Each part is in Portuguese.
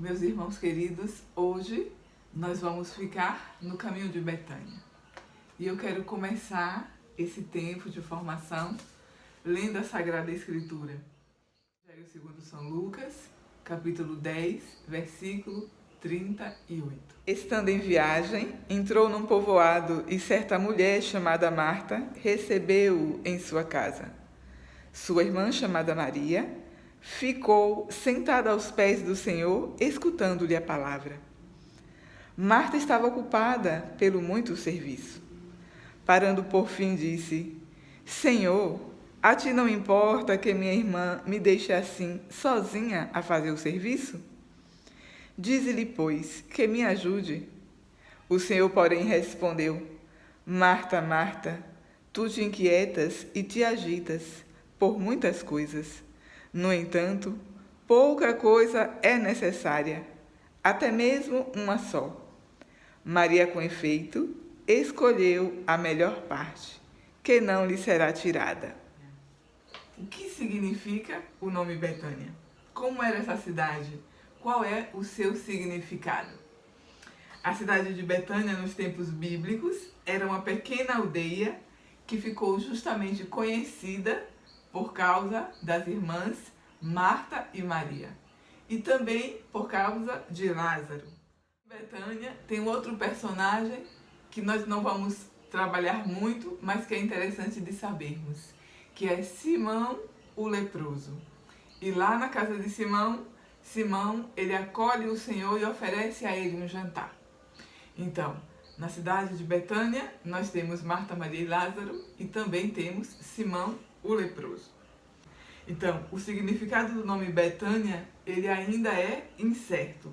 Meus irmãos queridos, hoje nós vamos ficar no caminho de Betânia. E eu quero começar esse tempo de formação lendo a Sagrada Escritura. Evangelho segundo São Lucas, capítulo 10, versículo 38. Estando em viagem, entrou num povoado e certa mulher chamada Marta recebeu-o em sua casa. Sua irmã, chamada Maria, ficou sentada aos pés do Senhor, escutando-lhe a palavra. Marta estava ocupada pelo muito serviço. Parando por fim, disse: Senhor, a ti não importa que minha irmã me deixe assim, sozinha, a fazer o serviço? Dize-lhe, pois, que me ajude. O Senhor, porém, respondeu: Marta, Marta, tu te inquietas e te agitas por muitas coisas. No entanto, pouca coisa é necessária, até mesmo uma só. Maria, com efeito, escolheu a melhor parte, que não lhe será tirada. O que significa o nome Betânia? Como era essa cidade? Qual é o seu significado? A cidade de Betânia, nos tempos bíblicos, era uma pequena aldeia que ficou justamente conhecida por causa das irmãs Marta e Maria, e também por causa de Lázaro. Betânia tem outro personagem que nós não vamos trabalhar muito, mas que é interessante de sabermos, que é Simão, o leproso. E lá na casa de Simão, ele acolhe o Senhor e oferece a ele um jantar. Então, na cidade de Betânia, nós temos Marta, Maria e Lázaro, e também temos Simão, o leproso. Então, o significado do nome Betânia, ele ainda é incerto,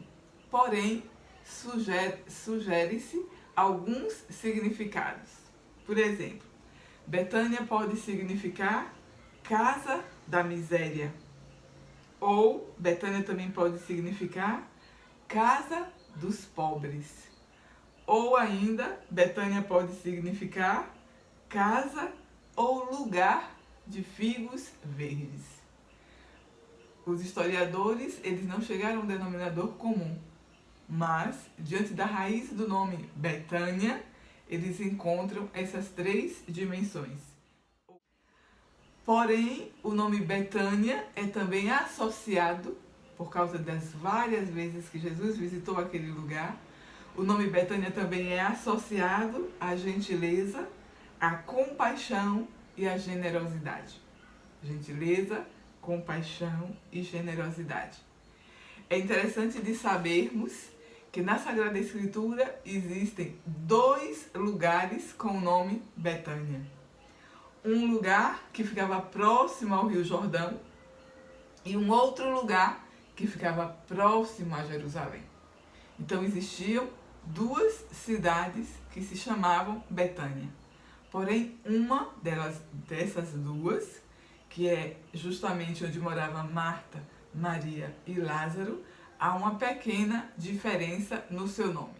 porém, sugere-se alguns significados. Por exemplo, Betânia pode significar casa da miséria, ou Betânia também pode significar casa dos pobres, ou ainda Betânia pode significar casa ou lugar de figos verdes. Os historiadores, eles não chegaram a um denominador comum, mas, diante da raiz do nome Betânia, eles encontram essas três dimensões. Porém, o nome Betânia é também associado, por causa das várias vezes que Jesus visitou aquele lugar, o nome Betânia também é associado à gentileza, à compaixão e à generosidade. Gentileza, compaixão e generosidade. É interessante de sabermos que na Sagrada Escritura existem 2 lugares com o nome Betânia. Um lugar que ficava próximo ao Rio Jordão e um outro lugar que ficava próximo a Jerusalém. Então existiam 2 cidades que se chamavam Betânia. Porém, uma dessas 2, que é justamente onde morava Marta, Maria e Lázaro, há uma pequena diferença no seu nome.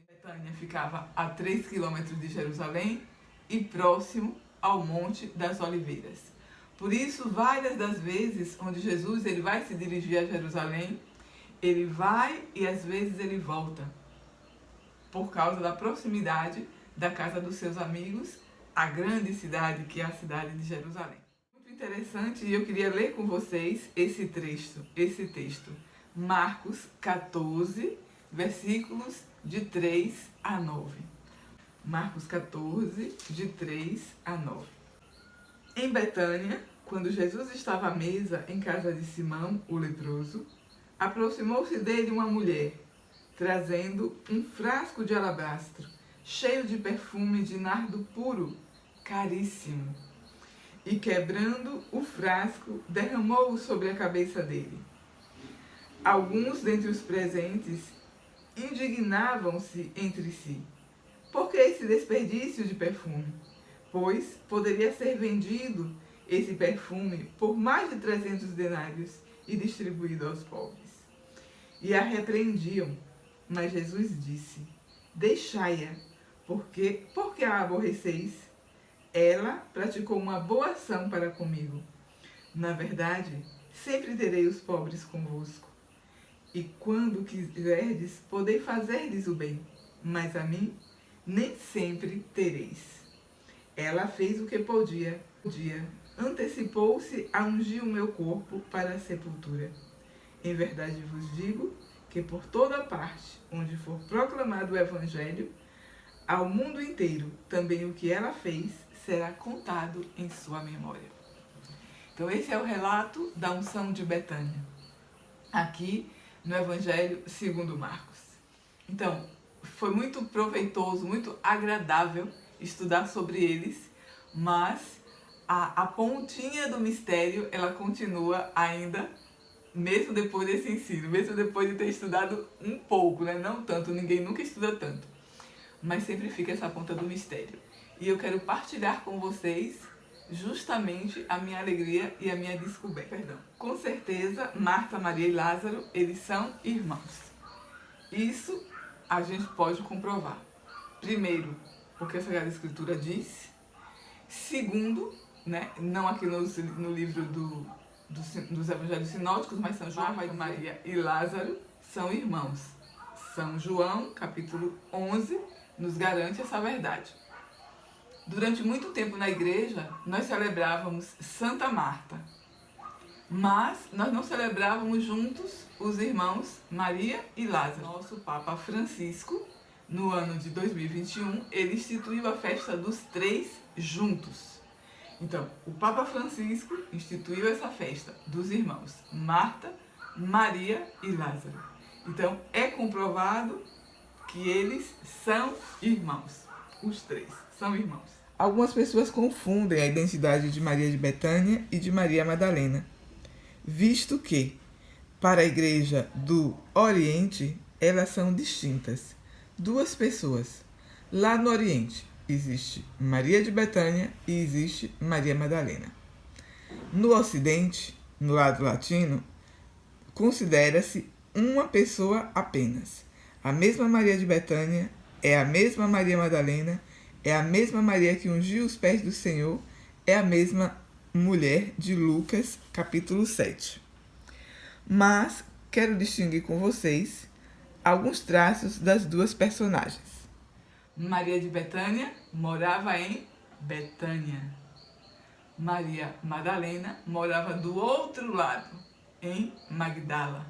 Betânia ficava a 3 quilômetros de Jerusalém e próximo ao Monte das Oliveiras. Por isso, várias das vezes onde Jesus ele vai se dirigir a Jerusalém, ele vai e às vezes ele volta, por causa da proximidade da casa dos seus amigos, a grande cidade que é a cidade de Jerusalém. Muito interessante, e eu queria ler com vocês esse texto. Marcos 14, versículos de 3 a 9. Marcos 14, de 3 a 9. Em Betânia, quando Jesus estava à mesa em casa de Simão, o leproso, aproximou-se dele uma mulher, trazendo um frasco de alabastro, cheio de perfume de nardo puro, caríssimo, e quebrando o frasco, derramou-o sobre a cabeça dele. Alguns dentre os presentes indignavam-se entre si. Por que esse desperdício de perfume? Pois poderia ser vendido esse perfume por mais de 300 denários e distribuído aos pobres. E a repreendiam, mas Jesus disse: Deixai-a, porque a aborreceis? Ela praticou uma boa ação para comigo. Na verdade, sempre terei os pobres convosco, e quando quiserdes, podeis fazer-lhes o bem, mas a mim nem sempre tereis. Ela fez o que podia, antecipou-se a ungir o meu corpo para a sepultura. Em verdade vos digo que por toda parte onde for proclamado o Evangelho, ao mundo inteiro, também o que ela fez será contado em sua memória. Então esse é o relato da unção de Betânia, aqui no Evangelho segundo Marcos. Então, foi muito proveitoso, muito agradável estudar sobre eles, mas a pontinha do mistério, ela continua ainda, mesmo depois desse ensino, mesmo depois de ter estudado um pouco, né? Não tanto, ninguém nunca estuda tanto, mas sempre fica essa ponta do mistério. E eu quero partilhar com vocês justamente a minha alegria e a minha descoberta. Com certeza, Marta, Maria e Lázaro, eles são irmãos. Isso a gente pode comprovar. Primeiro, porque a Sagrada Escritura diz. Segundo, né, não aqui no livro dos Evangelhos Sinóticos, mas São João, Maria e Lázaro são irmãos. São João, capítulo 11, nos garante essa verdade. Durante muito tempo na igreja, nós celebrávamos Santa Marta, mas nós não celebrávamos juntos os irmãos Maria e Lázaro. Nosso Papa Francisco, no ano de 2021, ele instituiu a festa dos três juntos. Então, o Papa Francisco instituiu essa festa dos irmãos Marta, Maria e Lázaro. Então, é comprovado que eles são irmãos. Os três são irmãos. Algumas pessoas confundem a identidade de Maria de Betânia e de Maria Madalena, visto que, para a Igreja do Oriente, elas são distintas. Duas pessoas. Lá no Oriente existe Maria de Betânia e existe Maria Madalena. No Ocidente, no lado latino, considera-se uma pessoa apenas. A mesma Maria de Betânia é a mesma Maria Madalena, é a mesma Maria que ungiu os pés do Senhor, é a mesma mulher de Lucas, capítulo 7. Mas quero distinguir com vocês alguns traços das duas personagens. Maria de Betânia morava em Betânia. Maria Madalena morava do outro lado, em Magdala.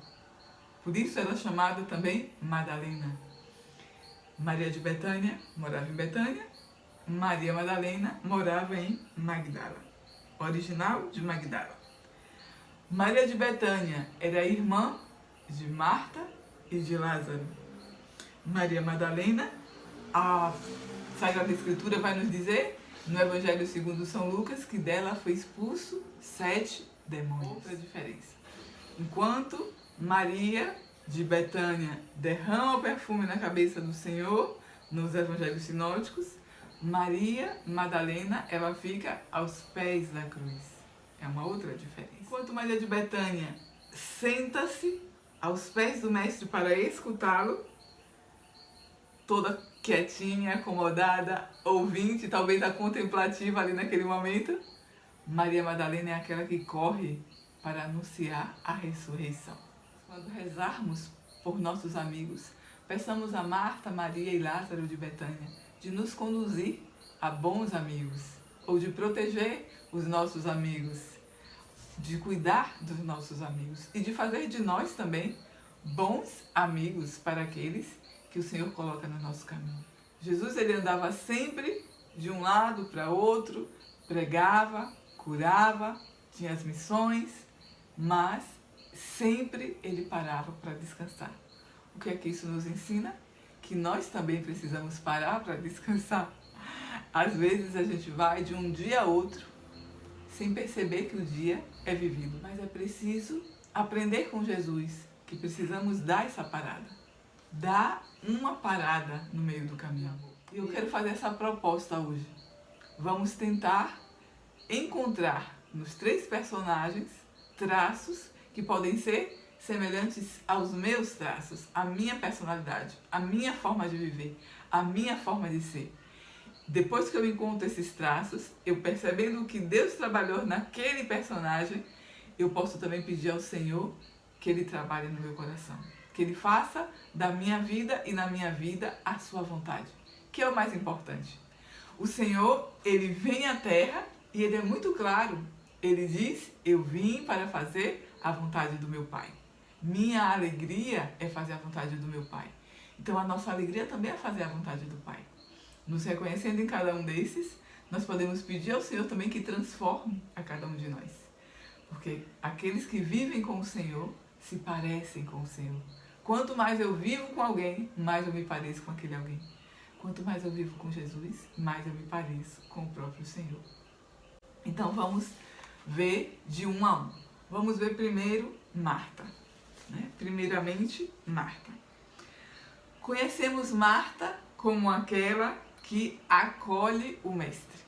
Por isso ela é chamada também Madalena. Maria de Betânia morava em Betânia. Maria Madalena morava em Magdala, original de Magdala. Maria de Betânia era irmã de Marta e de Lázaro. Maria Madalena, a Sagrada Escritura vai nos dizer, no Evangelho segundo São Lucas, que dela foi expulso 7 demônios. Outra diferença. Enquanto Maria de Betânia derrama o perfume na cabeça do Senhor, nos Evangelhos Sinóticos, Maria Madalena, ela fica aos pés da cruz. É uma outra diferença. Enquanto Maria de Betânia senta-se aos pés do Mestre para escutá-lo, toda quietinha, acomodada, ouvinte, talvez a contemplativa ali naquele momento, Maria Madalena é aquela que corre para anunciar a ressurreição. Quando rezarmos por nossos amigos, peçamos a Marta, Maria e Lázaro de Betânia de nos conduzir a bons amigos, ou de proteger os nossos amigos, de cuidar dos nossos amigos e de fazer de nós também bons amigos para aqueles que o Senhor coloca no nosso caminho. Jesus, ele andava sempre de um lado para outro, pregava, curava, tinha as missões, mas sempre ele parava para descansar. O que é que isso nos ensina? Que nós também precisamos parar para descansar. Às vezes a gente vai de um dia a outro sem perceber que o dia é vivido. Mas é preciso aprender com Jesus que precisamos dar essa parada. Dar uma parada no meio do caminho. E eu quero fazer essa proposta hoje. Vamos tentar encontrar nos três personagens traços que podem ser semelhantes aos meus traços, a minha personalidade, a minha forma de viver, a minha forma de ser. Depois que eu encontro esses traços, eu percebendo que Deus trabalhou naquele personagem, eu posso também pedir ao Senhor que Ele trabalhe no meu coração. Que Ele faça da minha vida e na minha vida a sua vontade, que é o mais importante. O Senhor, Ele vem à terra e Ele é muito claro. Ele diz, eu vim para fazer a vontade do meu Pai. Minha alegria é fazer a vontade do meu Pai. Então a nossa alegria também é fazer a vontade do Pai. Nos reconhecendo em cada um desses, nós podemos pedir ao Senhor também que transforme a cada um de nós. Porque aqueles que vivem com o Senhor se parecem com o Senhor. Quanto mais eu vivo com alguém, mais eu me pareço com aquele alguém. Quanto mais eu vivo com Jesus, mais eu me pareço com o próprio Senhor. Então vamos ver de um a um. Vamos ver primeiro Marta. Primeiramente, Marta. Conhecemos Marta como aquela que acolhe o Mestre.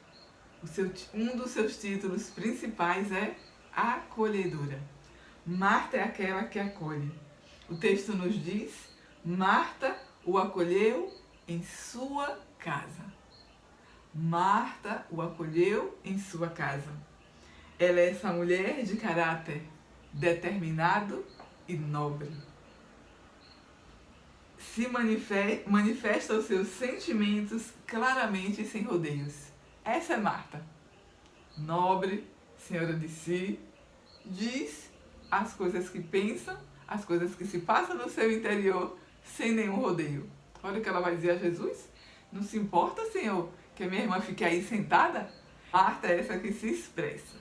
Um dos seus títulos principais é acolhedora. Marta é aquela que acolhe. O texto nos diz, Marta o acolheu em sua casa. Marta o acolheu em sua casa. Ela é essa mulher de caráter determinado e nobre. Se manifesta os seus sentimentos claramente e sem rodeios. Essa é Marta. Nobre, senhora de si, diz as coisas que pensa, as coisas que se passam no seu interior, sem nenhum rodeio. Olha o que ela vai dizer a Jesus. Não se importa, Senhor, que a minha irmã fique aí sentada? Marta é essa que se expressa.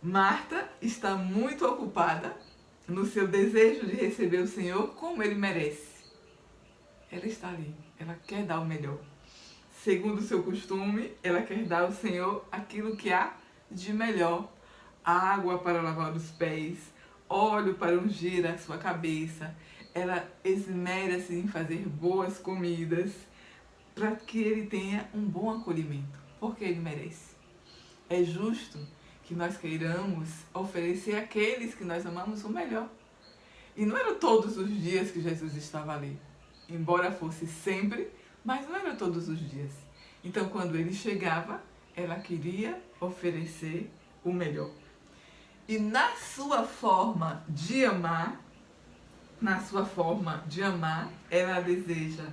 Marta está muito ocupada no seu desejo de receber o Senhor como Ele merece. Ela está ali, ela quer dar o melhor. Segundo o seu costume, ela quer dar ao Senhor aquilo que há de melhor. Água para lavar os pés, óleo para ungir a sua cabeça. Ela esmera-se em fazer boas comidas para que Ele tenha um bom acolhimento, porque Ele merece. É justo que nós queiramos oferecer àqueles que nós amamos o melhor. E não era todos os dias que Jesus estava ali. Embora fosse sempre, mas não era todos os dias. Então, quando ele chegava, ela queria oferecer o melhor. E na sua forma de amar, ela deseja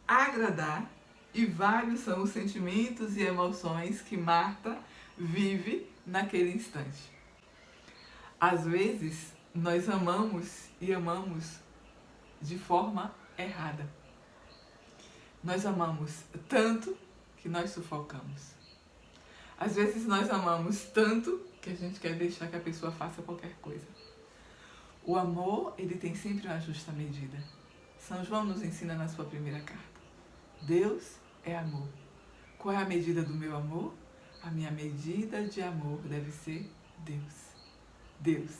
agradar, e vários são os sentimentos e emoções que Marta vive naquele instante. Às vezes, nós amamos de forma errada. Nós amamos tanto que nós sufocamos. Às vezes nós amamos tanto que a gente quer deixar que a pessoa faça qualquer coisa. O amor, ele tem sempre uma justa medida. São João nos ensina na sua primeira carta. Deus é amor. Qual é a medida do meu amor? A minha medida de amor deve ser Deus. Deus.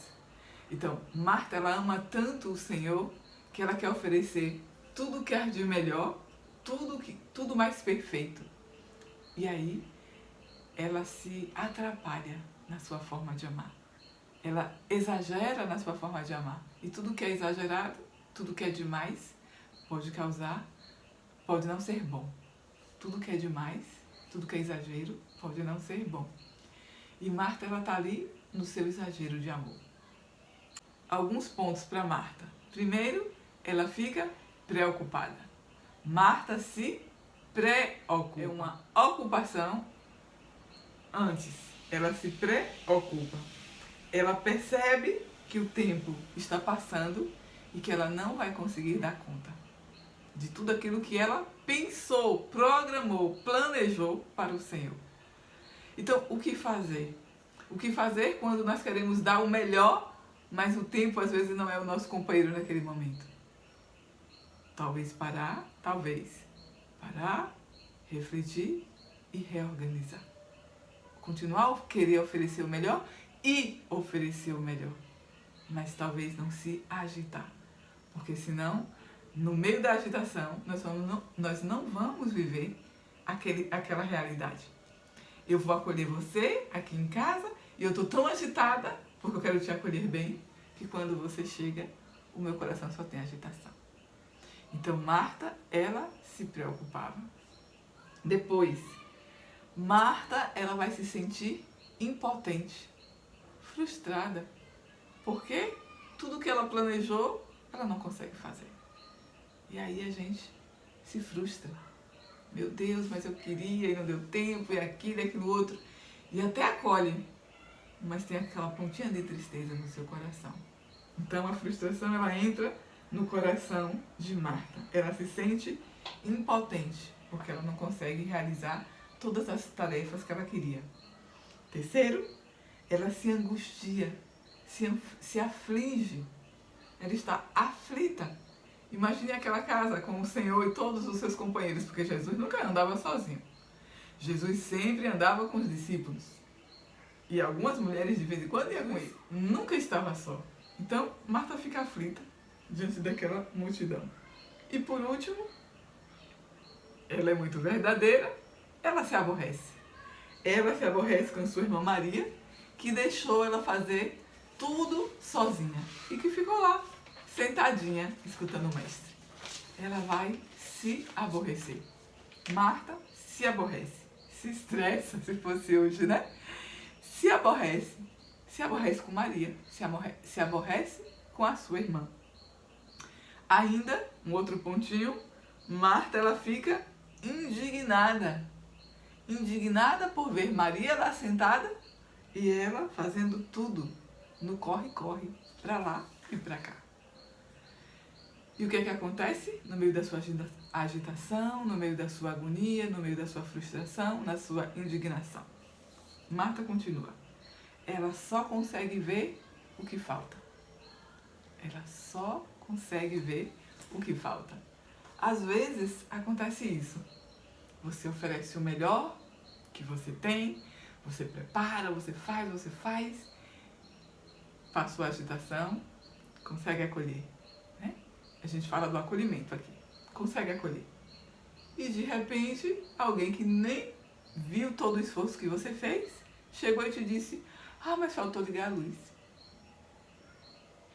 Então, Marta, ela ama tanto o Senhor que ela quer oferecer tudo que há de melhor, tudo mais perfeito. E aí, ela se atrapalha na sua forma de amar. Ela exagera na sua forma de amar. E tudo que é exagerado, tudo que é demais, pode não ser bom. Tudo que é demais, tudo que é exagero, pode não ser bom. E Marta, ela está ali no seu exagero de amor. Alguns pontos para Marta. Primeiro, ela fica preocupada. Marta se preocupa. É uma ocupação antes. Ela se preocupa. Ela percebe que o tempo está passando e que ela não vai conseguir dar conta de tudo aquilo que ela pensou, programou, planejou para o Senhor. Então, o que fazer? O que fazer quando nós queremos dar o melhor, mas o tempo às vezes não é o nosso companheiro naquele momento? Talvez parar, refletir e reorganizar. Continuar a querer oferecer o melhor e oferecer o melhor, mas talvez não se agitar, porque senão, no meio da agitação, nós não vamos viver aquela realidade. Eu vou acolher você aqui em casa e eu estou tão agitada, porque eu quero te acolher bem, que quando você chega, o meu coração só tem agitação. Então, Marta, ela se preocupava. Depois, Marta, ela vai se sentir impotente, frustrada, Porque tudo que ela planejou, ela não consegue fazer. E aí a gente se frustra. Meu Deus, mas eu queria e não deu tempo, e aquilo, e aquilo outro. E até acolhe, mas tem aquela pontinha de tristeza no seu coração. Então a frustração, ela entra no coração de Marta. Ela se sente impotente, porque ela não consegue realizar todas as tarefas que ela queria. Terceiro, ela se angustia, se aflige. Ela está aflita. Imagine aquela casa com o Senhor e todos os seus companheiros, porque Jesus nunca andava sozinho. Jesus sempre andava com os discípulos. E algumas mulheres de vez em quando iam com ele. Nunca estava só. Então, Marta fica aflita diante daquela multidão. E por último, ela é muito verdadeira, ela se aborrece. Ela se aborrece com sua irmã Maria, que deixou ela fazer tudo sozinha. E que ficou lá, sentadinha, escutando o mestre. Ela vai se aborrecer. Marta se aborrece. Se estressa, se fosse hoje, né? Se aborrece. Se aborrece com Maria. Se aborrece com a sua irmã. Ainda, um outro pontinho, Marta, ela fica indignada. Indignada por ver Maria lá sentada e ela fazendo tudo no corre-corre, para lá e para cá. E o que é que acontece? No meio da sua agitação, no meio da sua agonia, no meio da sua frustração, na sua indignação. Marta continua. Ela só consegue ver o que falta. Ela só consegue ver o que falta. Às vezes acontece isso. Você oferece o melhor que você tem, você prepara, você faz. Passou a agitação, consegue acolher. Né? A gente fala do acolhimento aqui. Consegue acolher. E de repente, alguém que nem viu todo o esforço que você fez, chegou e te disse, mas faltou ligar a luz.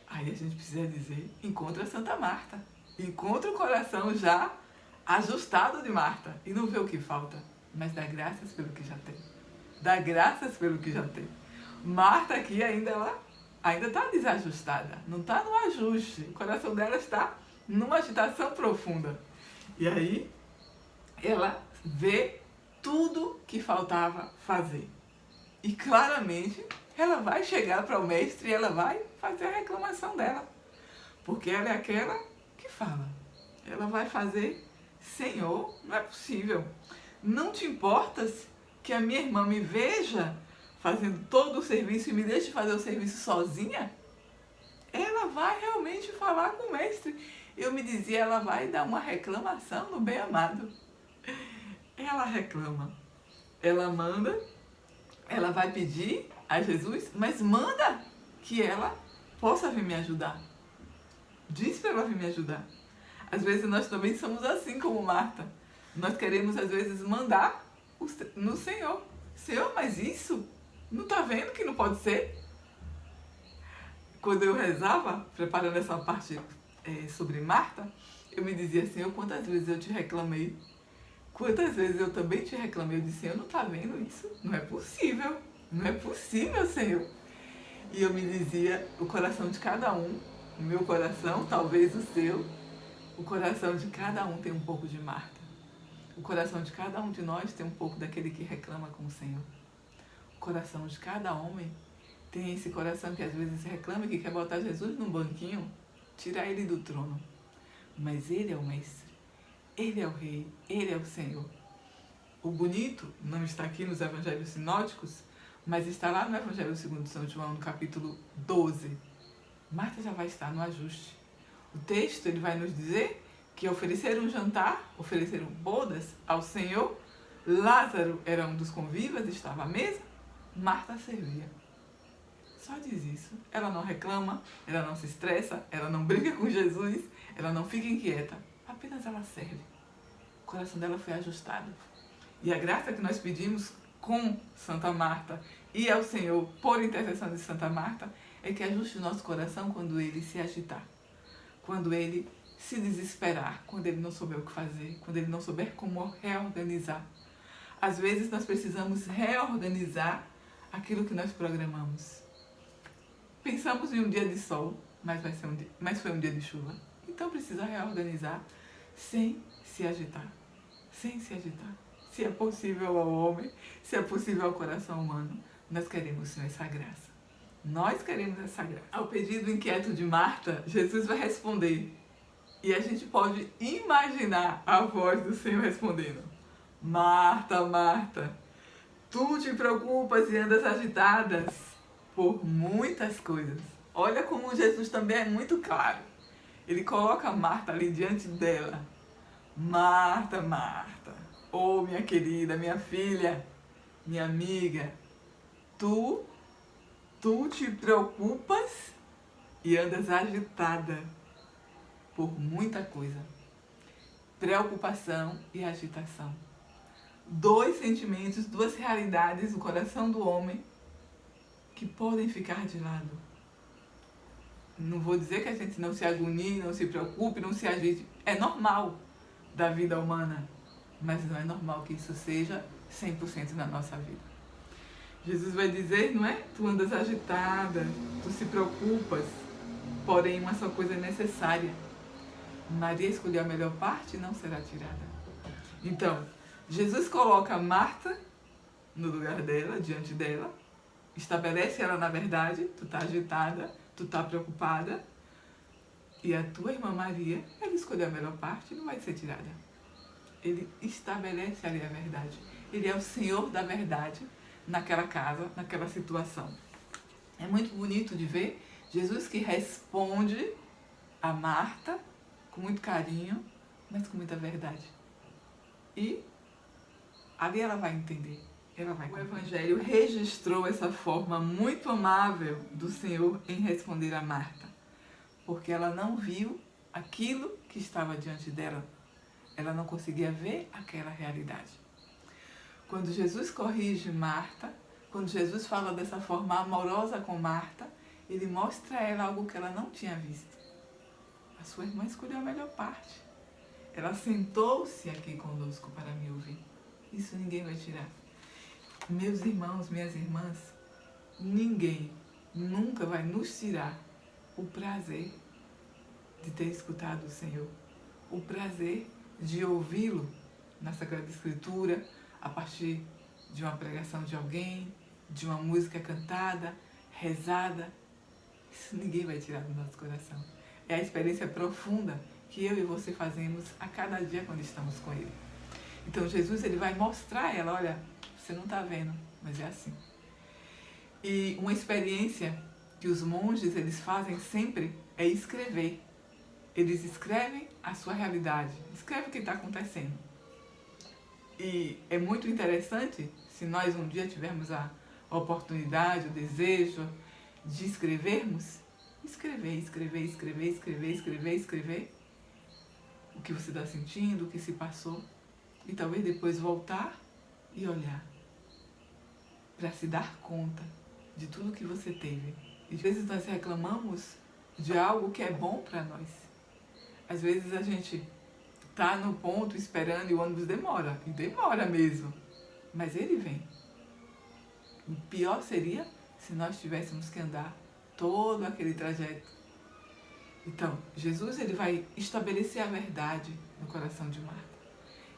Aí a gente precisa dizer, encontra Santa Marta. Encontra o coração já ajustado de Marta. E não vê o que falta, mas dá graças pelo que já tem. Dá graças pelo que já tem. Marta aqui ainda está desajustada. Não está no ajuste. O coração dela está numa agitação profunda. E aí, ela vê tudo que faltava fazer. E claramente, ela vai chegar para o mestre e ela vai fazer a reclamação dela. Porque ela é aquela que fala. Ela vai fazer, Senhor, não é possível. Não te importas que a minha irmã me veja fazendo todo o serviço e me deixe fazer o serviço sozinha? Ela vai realmente falar com o mestre. Eu me dizia, ela vai dar uma reclamação no bem-amado. Ela reclama. Ela manda, ela vai pedir a Jesus, mas manda que ela possa vir me ajudar. Diz para ela vir me ajudar. Às vezes nós também somos assim como Marta. Nós queremos às vezes mandar no Senhor. Senhor, mas isso? Não está vendo que não pode ser? Quando eu rezava, preparando essa parte sobre Marta, eu me dizia, Senhor, quantas vezes eu te reclamei? Quantas vezes eu também te reclamei? Eu disse, Senhor, não está vendo isso? Não é possível. Não é possível, Senhor. E eu me dizia, o coração de cada um, o meu coração, talvez o seu, o coração de cada um tem um pouco de Marta. O coração de cada um de nós tem um pouco daquele que reclama com o Senhor. O coração de cada homem tem esse coração que às vezes reclama e que quer botar Jesus num banquinho, tirar ele do trono. Mas ele é o mestre, ele é o rei, ele é o Senhor. O bonito não está aqui nos evangelhos sinóticos, mas está lá no Evangelho segundo São João, no capítulo 12. Marta já vai estar no ajuste. O texto ele vai nos dizer que ofereceram um jantar, ofereceram bodas ao Senhor. Lázaro era um dos convivas, estava à mesa. Marta servia. Só diz isso. Ela não reclama, ela não se estressa, ela não briga com Jesus, ela não fica inquieta. Apenas ela serve. O coração dela foi ajustado. E a graça que nós pedimos com Santa Marta e ao Senhor, por intercessão de Santa Marta, é que ajuste o nosso coração quando ele se agitar, quando ele se desesperar, quando ele não souber o que fazer, quando ele não souber como reorganizar. Às vezes nós precisamos reorganizar aquilo que nós programamos. Pensamos em um dia de sol, mas foi um dia de chuva. Então precisa reorganizar sem se agitar. Sem se agitar. Se é possível ao homem, se é possível ao coração humano, nós queremos, Senhor, essa graça. Nós queremos essa graça. Ao pedido inquieto de Marta, Jesus vai responder. E a gente pode imaginar a voz do Senhor respondendo: Marta, Marta, tu te preocupas e andas agitadas por muitas coisas. Olha como Jesus também é muito claro. Ele coloca Marta ali diante dela. Marta, Marta, oh minha querida, minha filha, minha amiga, tu te preocupas e andas agitada por muita coisa. Preocupação e agitação. Dois sentimentos, duas realidades do coração do homem que podem ficar de lado. Não vou dizer que a gente não se agonie, não se preocupe, não se agite. É normal da vida humana, mas não é normal que isso seja 100% na nossa vida. Jesus vai dizer, não é? Tu andas agitada, tu se preocupas, porém uma só coisa é necessária. Maria escolheu a melhor parte e não será tirada. Então, Jesus coloca Marta no lugar dela, diante dela, estabelece ela na verdade, tu tá agitada, tu tá preocupada, e a tua irmã Maria, ela escolheu a melhor parte e não vai ser tirada. Ele estabelece ali a verdade. Ele é o Senhor da verdade naquela casa, naquela situação. É muito bonito de ver Jesus que responde a Marta com muito carinho, mas com muita verdade. E ali ela vai entender. O Evangelho registrou essa forma muito amável do Senhor em responder a Marta, porque ela não viu aquilo que estava diante dela. Ela não conseguia ver aquela realidade. Quando Jesus corrige Marta, quando Jesus fala dessa forma amorosa com Marta, ele mostra a ela algo que ela não tinha visto. A sua irmã escolheu a melhor parte. Ela sentou-se aqui conosco para me ouvir. Isso ninguém vai tirar. Meus irmãos, minhas irmãs, ninguém nunca vai nos tirar o prazer de ter escutado o Senhor, o prazer de ouvi-lo na Sagrada Escritura, a partir de uma pregação de alguém, de uma música cantada, rezada. Isso ninguém vai tirar do nosso coração. É a experiência profunda que eu e você fazemos a cada dia quando estamos com Ele. Então Jesus, ele vai mostrar a ela, olha, você não está vendo, mas é assim. E uma experiência que os monges eles fazem sempre é escrever. Eles escrevem a sua realidade, escrevem o que está acontecendo. E é muito interessante, se nós um dia tivermos a oportunidade, o desejo de escrevermos, escrever o que você está sentindo, o que se passou, e talvez depois voltar e olhar para se dar conta de tudo que você teve. Às vezes nós reclamamos de algo que é bom para nós. Às vezes a gente está no ponto esperando e o ônibus demora, e demora mesmo, mas ele vem. O pior seria se nós tivéssemos que andar todo aquele trajeto. Então, Jesus ele vai estabelecer a verdade no coração de Marta.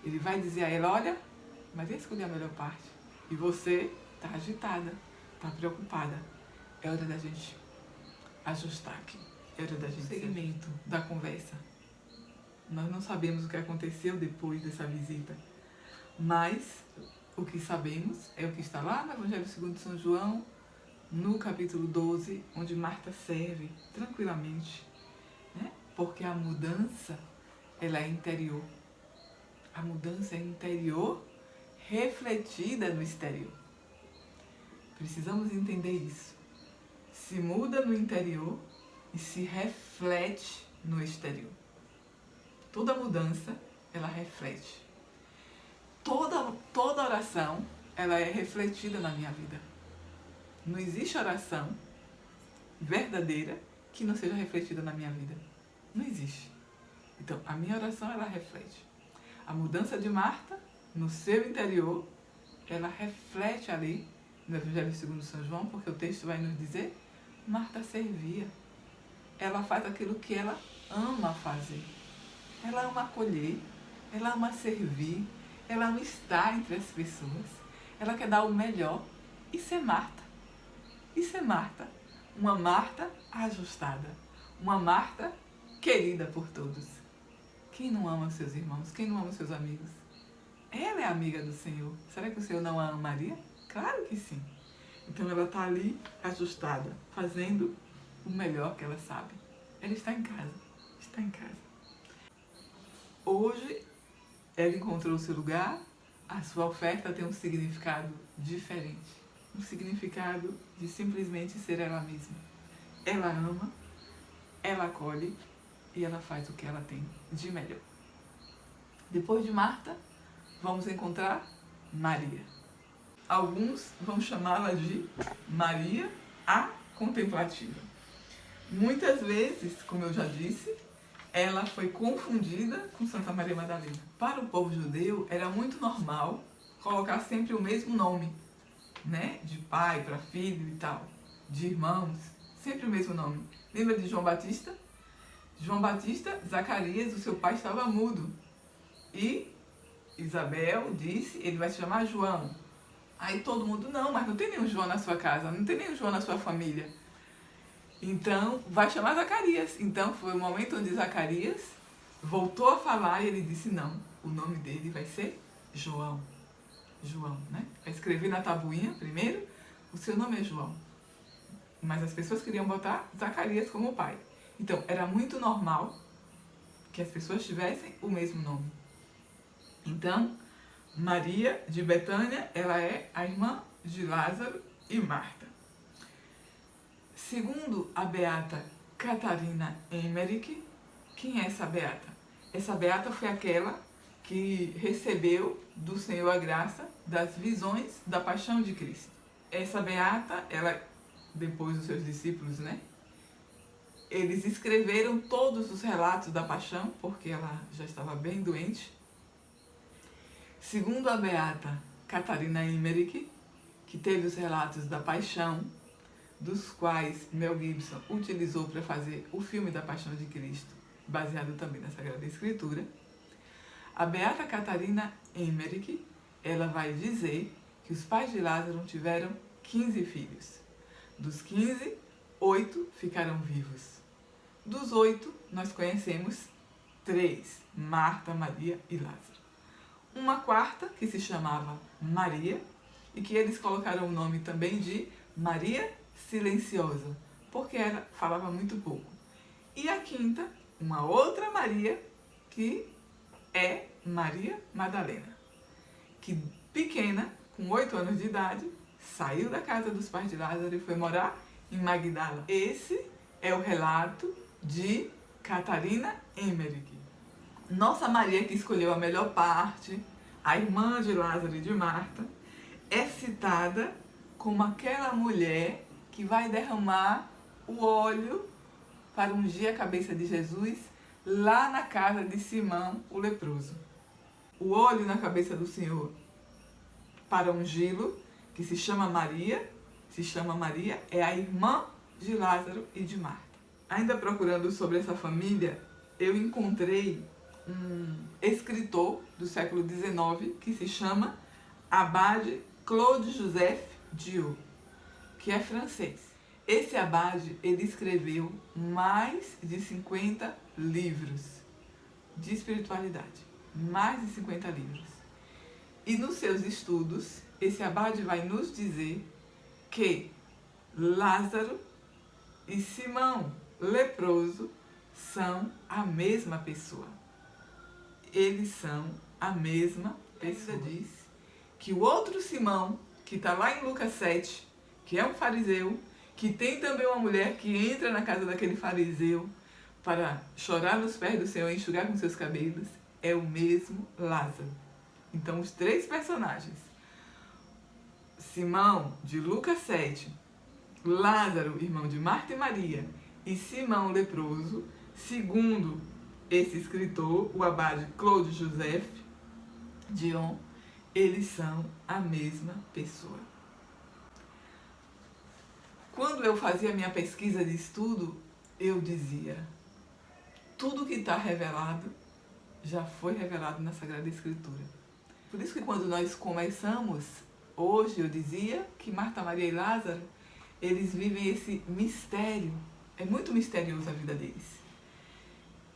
Ele vai dizer a ela, olha, mas ele escolheu a melhor parte. E você está agitada, está preocupada. É hora da gente ajustar aqui. É hora da gente segmento da conversa. Nós não sabemos o que aconteceu depois dessa visita. Mas o que sabemos é o que está lá no Evangelho segundo São João, no capítulo 12, onde Marta serve tranquilamente, né? Porque a mudança, ela é interior. A mudança é interior, refletida no exterior. Precisamos entender isso. Se muda no interior e se reflete no exterior. Toda mudança, ela reflete. Toda oração, ela é refletida na minha vida. Não existe oração verdadeira que não seja refletida na minha vida. Não existe. Então, a minha oração, ela reflete. A mudança de Marta, no seu interior, ela reflete ali no Evangelho segundo São João, porque o texto vai nos dizer Marta servia. Ela faz aquilo que ela ama fazer. Ela ama acolher, ela ama servir, ela ama estar entre as pessoas. Ela quer dar o melhor. Isso é Marta. Isso é Marta. Uma Marta ajustada. Uma Marta querida por todos. Quem não ama seus irmãos? Quem não ama seus amigos? Ela é amiga do Senhor. Será que o Senhor não a amaria? Claro que sim. Então ela está ali ajustada, fazendo o melhor que ela sabe. Ela está em casa. Está em casa. Hoje ela encontrou o seu lugar. A sua oferta tem um significado diferente. Um significado de simplesmente ser ela mesma. Ela ama, ela acolhe e ela faz o que ela tem de melhor. Depois de Marta, vamos encontrar Maria. Alguns vão chamá-la de Maria a Contemplativa. Muitas vezes, como eu já disse, ela foi confundida com Santa Maria Madalena. Para o povo judeu, era muito normal colocar sempre o mesmo nome, né? De pai para filho e tal, de irmãos, sempre o mesmo nome. Lembra de João Batista? João Batista, Zacarias, o seu pai estava mudo. E Isabel disse, ele vai se chamar João. Aí todo mundo, não, mas não tem nenhum João na sua casa, não tem nenhum João na sua família. Então, vai chamar Zacarias. Então, foi o momento onde Zacarias voltou a falar e ele disse, não, o nome dele vai ser João. João, né? Vai escrever na tabuinha primeiro, o seu nome é João. Mas as pessoas queriam botar Zacarias como pai. Então, era muito normal que as pessoas tivessem o mesmo nome. Então, Maria de Betânia, ela é a irmã de Lázaro e Marta. Segundo a beata Catarina Emmerich, quem é essa beata? Essa beata foi aquela que recebeu do Senhor a graça das visões da paixão de Cristo. Essa beata, ela, depois dos seus discípulos, né? Eles escreveram todos os relatos da paixão, porque ela já estava bem doente. Segundo a beata Catarina Emmerich, que teve os relatos da paixão, dos quais Mel Gibson utilizou para fazer o filme da Paixão de Cristo, baseado também na Sagrada Escritura, a beata Catarina Emmerich, ela vai dizer que os pais de Lázaro tiveram 15 filhos. Dos 15, 8 ficaram vivos. Dos 8, nós conhecemos 3, Marta, Maria e Lázaro. Uma quarta, que se chamava Maria, e que eles colocaram o nome também de Maria Silenciosa, porque ela falava muito pouco. E a quinta, uma outra Maria, que é Maria Madalena, que pequena, com 8 anos de idade, saiu da casa dos pais de Lázaro e foi morar em Magdala. Esse é o relato de Catarina Emmerich. Nossa Maria, que escolheu a melhor parte, a irmã de Lázaro e de Marta, é citada como aquela mulher que vai derramar o óleo para ungir a cabeça de Jesus lá na casa de Simão, o leproso. O óleo na cabeça do Senhor para ungí-lo, que se chama Maria, é a irmã de Lázaro e de Marta. Ainda procurando sobre essa família, eu encontrei um escritor do século XIX que se chama Abade Claude Joseph Dio, que é francês. Esse abade, ele escreveu mais de 50 livros de espiritualidade. Mais de 50 livros. E nos seus estudos, esse abade vai nos dizer que Lázaro e Simão leproso são a mesma pessoa. Eles são a mesma pessoa. Ele diz que o outro Simão, que está lá em Lucas 7, que é um fariseu, que tem também uma mulher que entra na casa daquele fariseu para chorar nos pés do Senhor e enxugar com seus cabelos, é o mesmo Lázaro. Então, os 3 personagens, Simão, de Lucas 7, Lázaro, irmão de Marta e Maria, e Simão leproso, segundo esse escritor, o abade Claude Joseph Dion, eles são a mesma pessoa. Quando eu fazia minha pesquisa de estudo, eu dizia, tudo que está revelado já foi revelado na Sagrada Escritura. Por isso que quando nós começamos, hoje eu dizia que Marta, Maria e Lázaro, eles vivem esse mistério. É muito misterioso a vida deles.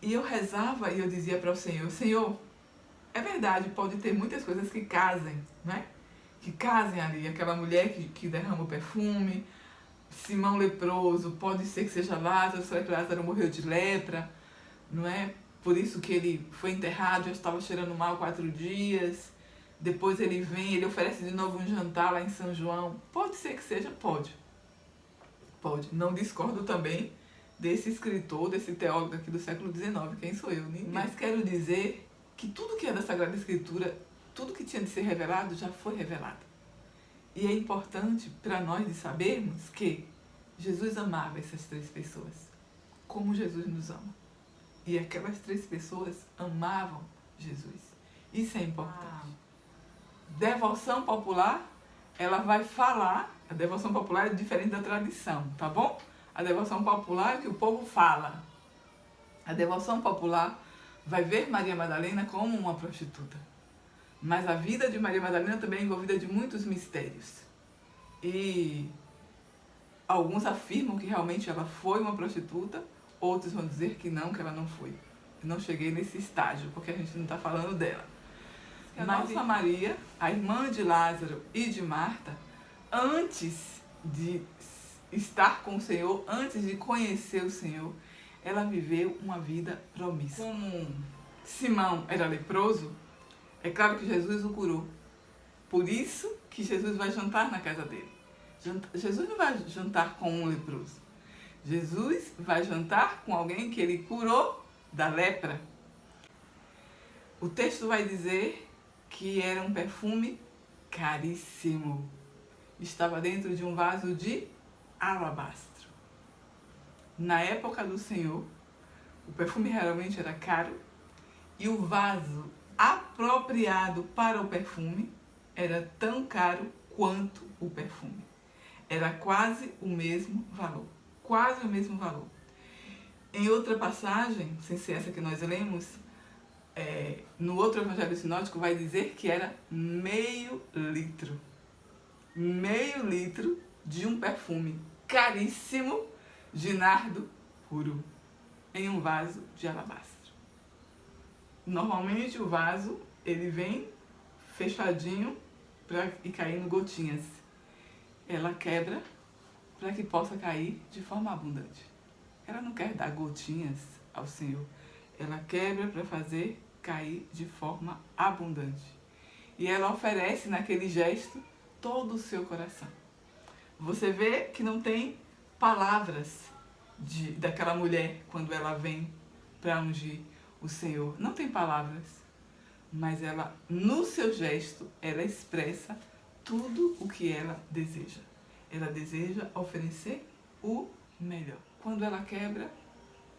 E eu rezava e eu dizia para o Senhor, Senhor, é verdade, pode ter muitas coisas que casem, né? Que casem ali, aquela mulher que derrama o perfume, Simão leproso, pode ser que seja Lázaro, será que Lázaro morreu de lepra, não é? Por isso que ele foi enterrado, já estava cheirando mal 4 dias, depois ele vem, ele oferece de novo um jantar lá em São João, pode ser que seja, pode, não discordo também desse escritor, desse teólogo aqui do século XIX, quem sou eu? Ninguém. Mas quero dizer que tudo que é da Sagrada Escritura, tudo que tinha de ser revelado, já foi revelado. E é importante para nós de sabermos que Jesus amava essas 3 pessoas, como Jesus nos ama. E aquelas 3 pessoas amavam Jesus. Isso é importante. Devoção popular, ela vai falar, a devoção popular é diferente da tradição, tá bom? A devoção popular é o que o povo fala. A devoção popular vai ver Maria Madalena como uma prostituta. Mas a vida de Maria Madalena também é envolvida de muitos mistérios. E alguns afirmam que realmente ela foi uma prostituta, outros vão dizer que ela não foi. Eu não cheguei nesse estágio, porque a gente não está falando dela. A nossa Maria, a irmã de Lázaro e de Marta, antes de estar com o Senhor, antes de conhecer o Senhor, ela viveu uma vida promíscua. Como Simão era leproso, é claro que Jesus o curou. Por isso que Jesus vai jantar na casa dele. Jesus não vai jantar com um leproso. Jesus vai jantar com alguém que ele curou da lepra. O texto vai dizer que era um perfume caríssimo. Estava dentro de um vaso de alabastro. Na época do Senhor, o perfume realmente era caro e o vaso apropriado para o perfume era tão caro quanto o perfume. Era quase o mesmo valor. Quase o mesmo valor. Em outra passagem, sem ser essa que nós lemos, no outro Evangelho Sinótico vai dizer que era meio litro. Meio litro de um perfume caríssimo de nardo puro em um vaso de alabastro. Normalmente o vaso ele vem fechadinho e caindo gotinhas. Ela quebra para que possa cair de forma abundante. Ela não quer dar gotinhas ao Senhor. Ela quebra para fazer cair de forma abundante. E ela oferece naquele gesto todo o seu coração. Você vê que não tem palavras daquela mulher quando ela vem para ungir o Senhor. Não tem palavras. Mas ela, no seu gesto, ela expressa tudo o que ela deseja. Ela deseja oferecer o melhor. Quando ela quebra,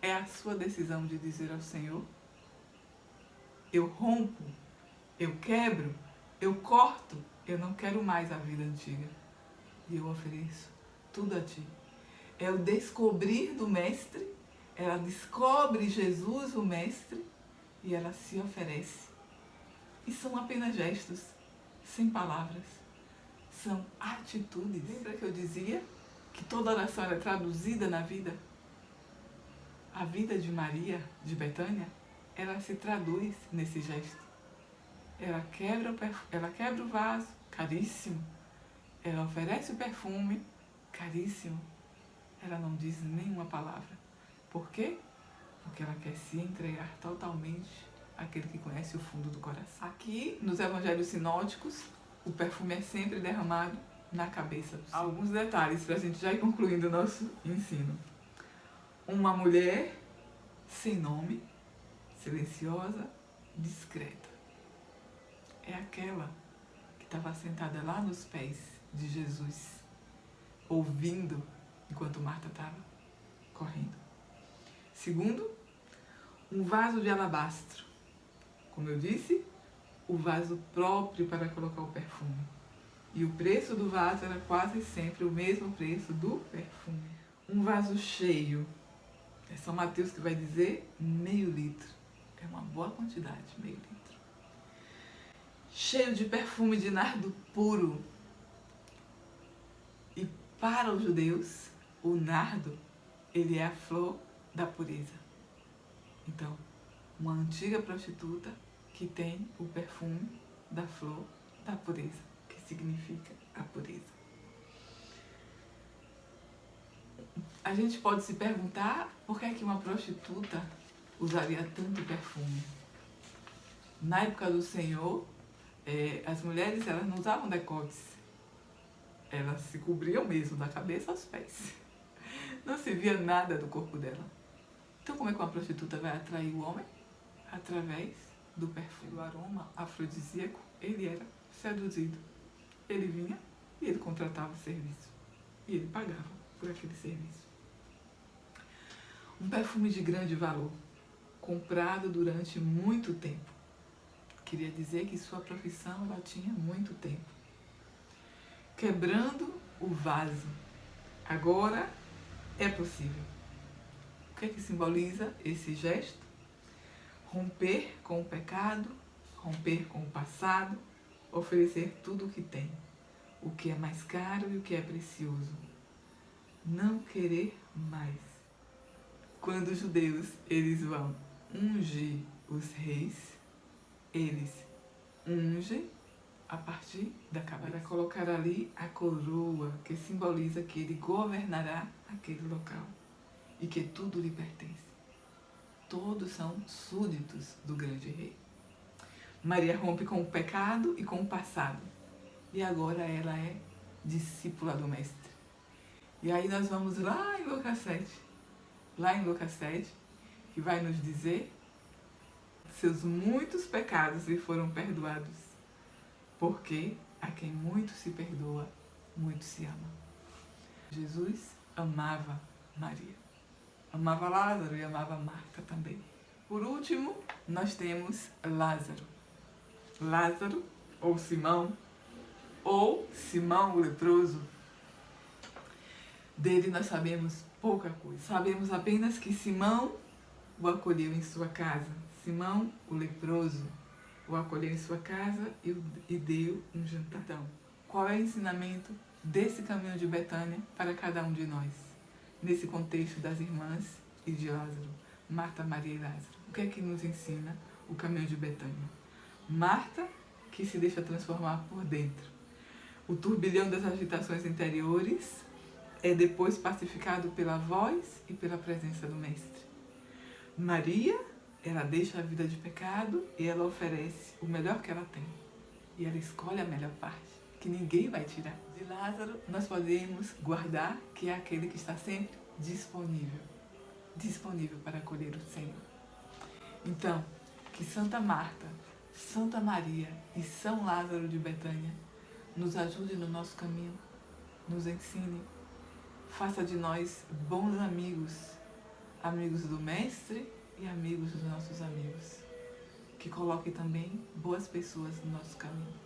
é a sua decisão de dizer ao Senhor, eu rompo, eu quebro, eu corto, eu não quero mais a vida antiga. E eu ofereço tudo a Ti. É o descobrir do Mestre, ela descobre Jesus, o Mestre, e ela se oferece. E são apenas gestos, sem palavras. São atitudes. Lembra que eu dizia que toda oração era traduzida na vida? A vida de Maria, de Betânia, ela se traduz nesse gesto. Ela quebra o vaso, caríssimo. Ela oferece o perfume, caríssimo. Ela não diz nenhuma palavra. Por quê? Porque ela quer se entregar totalmente àquele que conhece o fundo do coração. Aqui, nos Evangelhos Sinóticos, o perfume é sempre derramado na cabeça do Senhor. Alguns detalhes para a gente já ir concluindo o nosso ensino. Uma mulher sem nome, silenciosa, discreta. É aquela que estava sentada lá nos pés de Jesus, ouvindo enquanto Marta estava correndo. Segundo, um vaso de alabastro. Como eu disse, o vaso próprio para colocar o perfume. E o preço do vaso era quase sempre o mesmo preço do perfume. Um vaso cheio, é São Mateus que vai dizer meio litro. É uma boa quantidade, meio litro. Cheio de perfume de nardo puro. E para os judeus, o nardo, ele é a flor da pureza. Então, uma antiga prostituta que tem o perfume da flor da pureza, que significa a pureza. A gente pode se perguntar por que é que uma prostituta usaria tanto perfume. Na época do Senhor, as mulheres elas não usavam decotes, elas se cobriam mesmo da cabeça aos pés. Não se via nada do corpo dela. Então como é que uma prostituta vai atrair o homem? Através do perfume. O aroma afrodisíaco, ele era seduzido. Ele vinha e ele contratava o serviço. E ele pagava por aquele serviço. Um perfume de grande valor, comprado durante muito tempo. Queria dizer que sua profissão ela tinha muito tempo. Quebrando o vaso. Agora é possível. O que é que simboliza esse gesto? Romper com o pecado, romper com o passado, oferecer tudo o que tem, o que é mais caro e o que é precioso. Não querer mais. Quando os judeus eles vão ungir os reis, eles ungem a partir da cabeça, para colocar ali a coroa que simboliza que ele governará aquele local e que tudo lhe pertence. Todos são súditos do grande rei. Maria rompe com o pecado e com o passado. E agora ela é discípula do Mestre. E aí nós vamos lá em Lucas 7. Lá em Lucas 7, que vai nos dizer seus muitos pecados lhe foram perdoados. Porque a quem muito se perdoa, muito se ama. Jesus amava Maria. Amava Lázaro e amava Marta também. Por último, nós temos Lázaro. Lázaro, ou Simão o leproso. Dele nós sabemos pouca coisa. Sabemos apenas que Simão o acolheu em sua casa. Simão, o leproso, o acolheu em sua casa e deu um jantar. Então, qual é o ensinamento desse caminho de Betânia para cada um de nós? Nesse contexto das irmãs e de Lázaro, Marta, Maria e Lázaro. O que é que nos ensina o caminho de Betânia? Marta, que se deixa transformar por dentro. O turbilhão das agitações interiores é depois pacificado pela voz e pela presença do Mestre. Maria, ela deixa a vida de pecado e ela oferece o melhor que ela tem. E ela escolhe a melhor parte, que ninguém vai tirar. De Lázaro, nós podemos guardar que é aquele que está sempre disponível para acolher o Senhor. Então, que Santa Marta, Santa Maria e São Lázaro de Betânia nos ajude no nosso caminho, nos ensine, faça de nós bons amigos, amigos do Mestre e amigos dos nossos amigos, que coloque também boas pessoas no nosso caminho.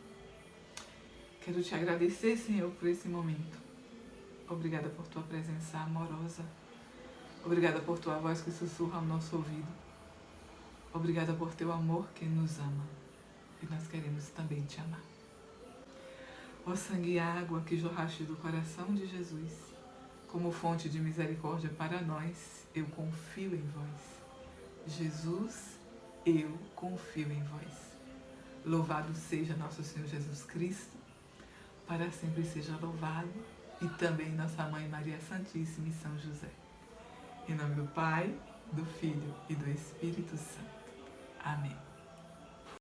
Quero te agradecer, Senhor, por esse momento. Obrigada por tua presença amorosa. Obrigada por tua voz que sussurra ao nosso ouvido. Obrigada por teu amor que nos ama. E nós queremos também te amar. Ó sangue e água que jorraste do coração de Jesus, como fonte de misericórdia para nós, eu confio em vós. Jesus, eu confio em vós. Louvado seja nosso Senhor Jesus Cristo, para sempre seja louvado, e também nossa Mãe Maria Santíssima e São José. Em nome do Pai, do Filho e do Espírito Santo. Amém.